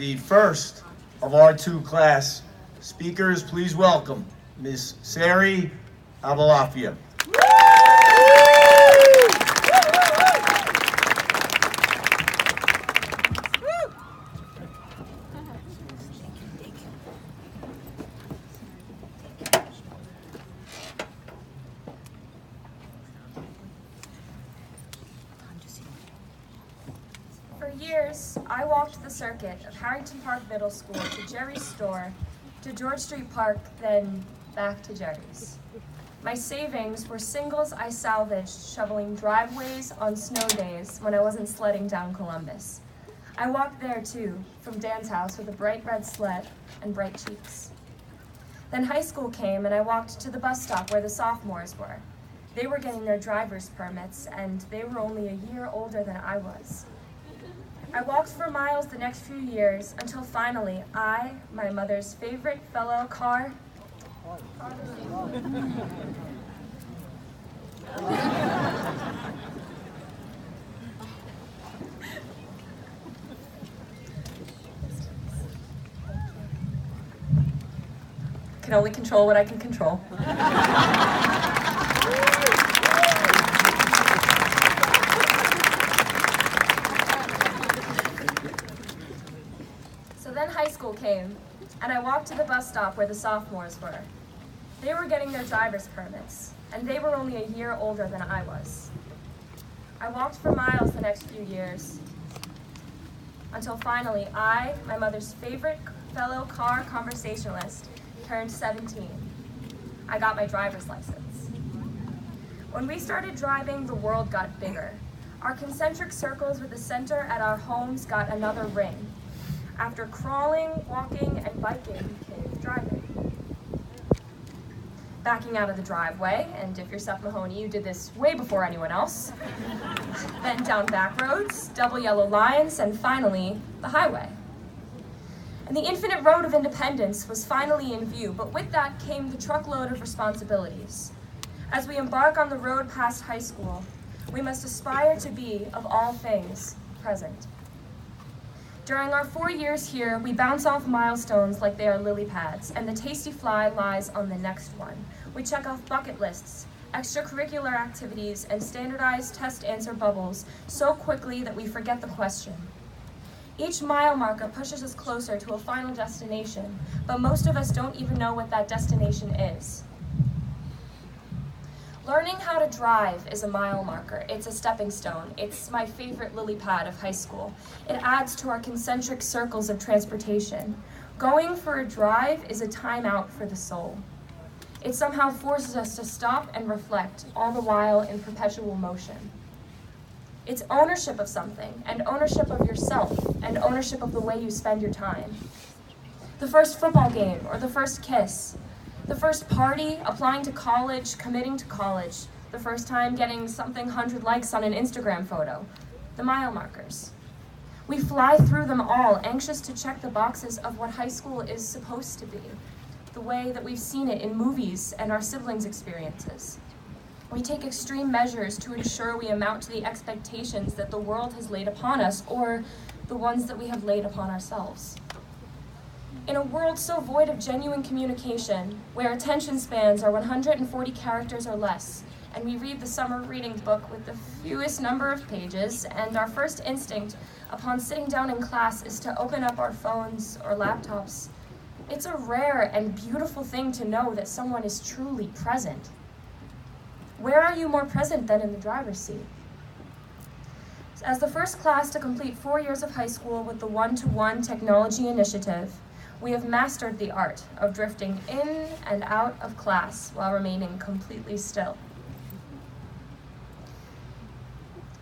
the first of our two class speakers. Please welcome Ms. Sari Avalafia. For years, I walked the circuit of Harrington Park Middle School to Jerry's store, to George Street Park, then back to Jerry's. My savings were singles I salvaged shoveling driveways on snow days when I wasn't sledding down Columbus. I walked there too, from Dan's house with a bright red sled and bright cheeks. Then high school came and I walked to the bus stop where the sophomores were. They were getting their driver's permits and they were only a year older than I was. I walked for miles the next few years until finally I, my mother's favorite fellow car, can only control what I can control. So then high school came, and I walked to the bus stop where the sophomores were. They were getting their driver's permits, and they were only a year older than I was. I walked for miles the next few years, until finally I, my mother's favorite fellow car conversationalist, turned 17. I got my driver's license. When we started driving, the world got bigger. Our concentric circles with the center at our homes got another ring. After crawling, walking, and biking came driving. Backing out of the driveway, and if you're Seth Mahoney, you did this way before anyone else. Then down back roads, double yellow lines, and finally, the highway. And the infinite road of independence was finally in view, but with that came the truckload of responsibilities. As we embark on the road past high school, we must aspire to be, of all things, present. During our 4 years here, we bounce off milestones like they are LilyPads, and the tasty fly lies on the next one. We check off bucket lists, extracurricular activities, and standardized test answer bubbles so quickly that we forget the question. Each mile marker pushes us closer to a final destination, but most of us don't even know what that destination is. Learning how to drive is a mile marker. It's a stepping stone. It's my favorite LilyPad of high school. It adds to our concentric circles of transportation. Going for a drive is a timeout for the soul. It somehow forces us to stop and reflect, all the while in perpetual motion. It's ownership of something, and ownership of yourself, and ownership of the way you spend your time. The first football game, or the first kiss. The first party, applying to college, committing to college. The first time getting something 100 likes on an Instagram photo. The mile markers. We fly through them all, anxious to check the boxes of what high school is supposed to be. The way that we've seen it in movies and our siblings' experiences. We take extreme measures to ensure we amount to the expectations that the world has laid upon us, or the ones that we have laid upon ourselves. In a world so void of genuine communication, where attention spans are 140 characters or less, and we read the summer reading book with the fewest number of pages, and our first instinct upon sitting down in class is to open up our phones or laptops, it's a rare and beautiful thing to know that someone is truly present. Where are you more present than in the driver's seat? As the first class to complete 4 years of high school with the one-to-one technology initiative, we have mastered the art of drifting in and out of class while remaining completely still.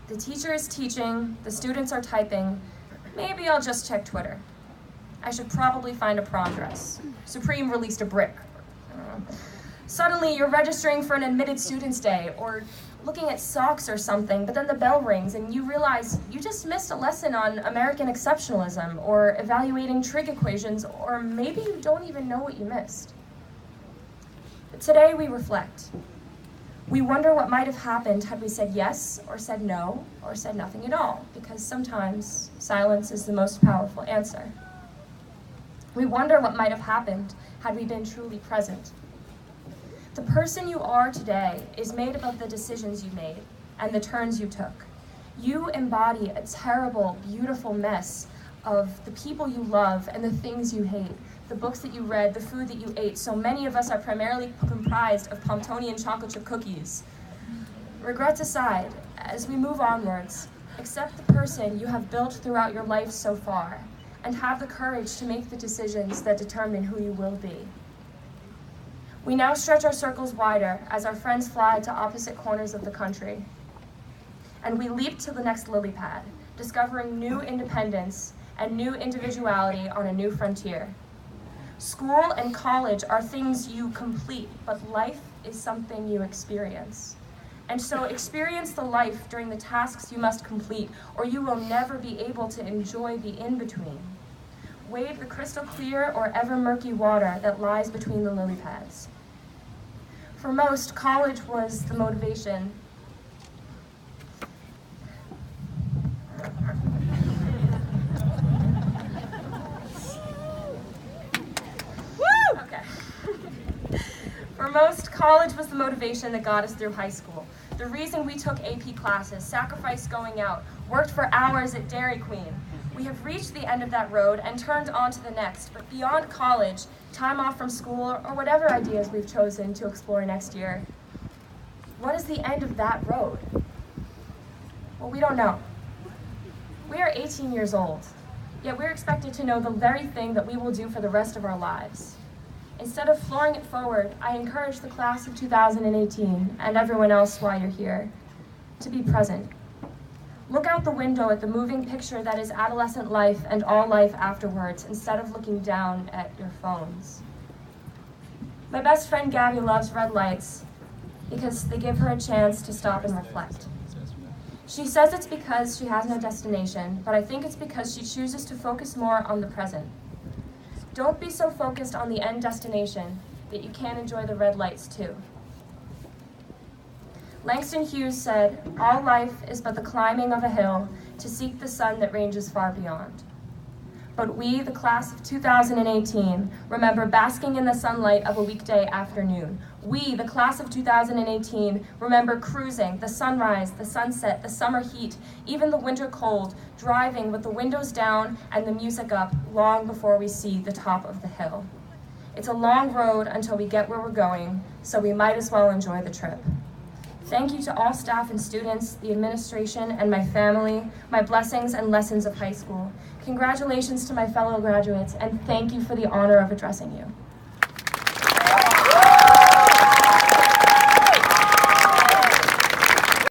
The teacher is teaching, the students are typing. Maybe I'll just check Twitter. I should probably find a prom dress. Supreme released a brick. Suddenly you're registering for an admitted students day or looking at socks or something, but then the bell rings and you realize you just missed a lesson on American exceptionalism or evaluating trig equations, or maybe you don't even know what you missed. But today we reflect. We wonder what might have happened had we said yes or said no or said nothing at all, because sometimes silence is the most powerful answer. We wonder what might have happened had we been truly present. The person you are today is made up of the decisions you made and the turns you took. You embody a terrible, beautiful mess of the people you love and the things you hate, the books that you read, the food that you ate. So many of us are primarily comprised of Pomptonian chocolate chip cookies. Regrets aside, as we move onwards, accept the person you have built throughout your life so far, and have the courage to make the decisions that determine who you will be. We now stretch our circles wider as our friends fly to opposite corners of the country. And we leap to the next LilyPad, discovering new independence and new individuality on a new frontier. School and college are things you complete, but life is something you experience. And so experience the life during the tasks you must complete, or you will never be able to enjoy the in-between. Wade the crystal clear or ever murky water that lies between the LilyPads. For most, college was the motivation. For most, college was the motivation that got us through high school. The reason we took AP classes, sacrificed going out, worked for hours at Dairy Queen. We have reached the end of that road and turned on to the next, but beyond college, time off from school, or whatever ideas we've chosen to explore next year, what is the end of that road? Well, we don't know. We are 18 years old, yet we're expected to know the very thing that we will do for the rest of our lives. Instead of flooring it forward, I encourage the class of 2018 and everyone else while you're here to be present. Look out the window at the moving picture that is adolescent life and all life afterwards, instead of looking down at your phones. My best friend Gabby loves red lights because they give her a chance to stop and reflect. She says it's because she has no destination, but I think it's because she chooses to focus more on the present. Don't be so focused on the end destination that you can't enjoy the red lights too. Langston Hughes said, "All life is but the climbing of a hill to seek the sun that ranges far beyond." But we, the class of 2018, remember basking in the sunlight of a weekday afternoon. We, the class of 2018, remember cruising, the sunrise, the sunset, the summer heat, even the winter cold, driving with the windows down and the music up long before we see the top of the hill. It's a long road until we get where we're going, so we might as well enjoy the trip. Thank you to all staff and students, the administration, and my family, my blessings and lessons of high school. Congratulations to my fellow graduates, and thank you for the honor of addressing you.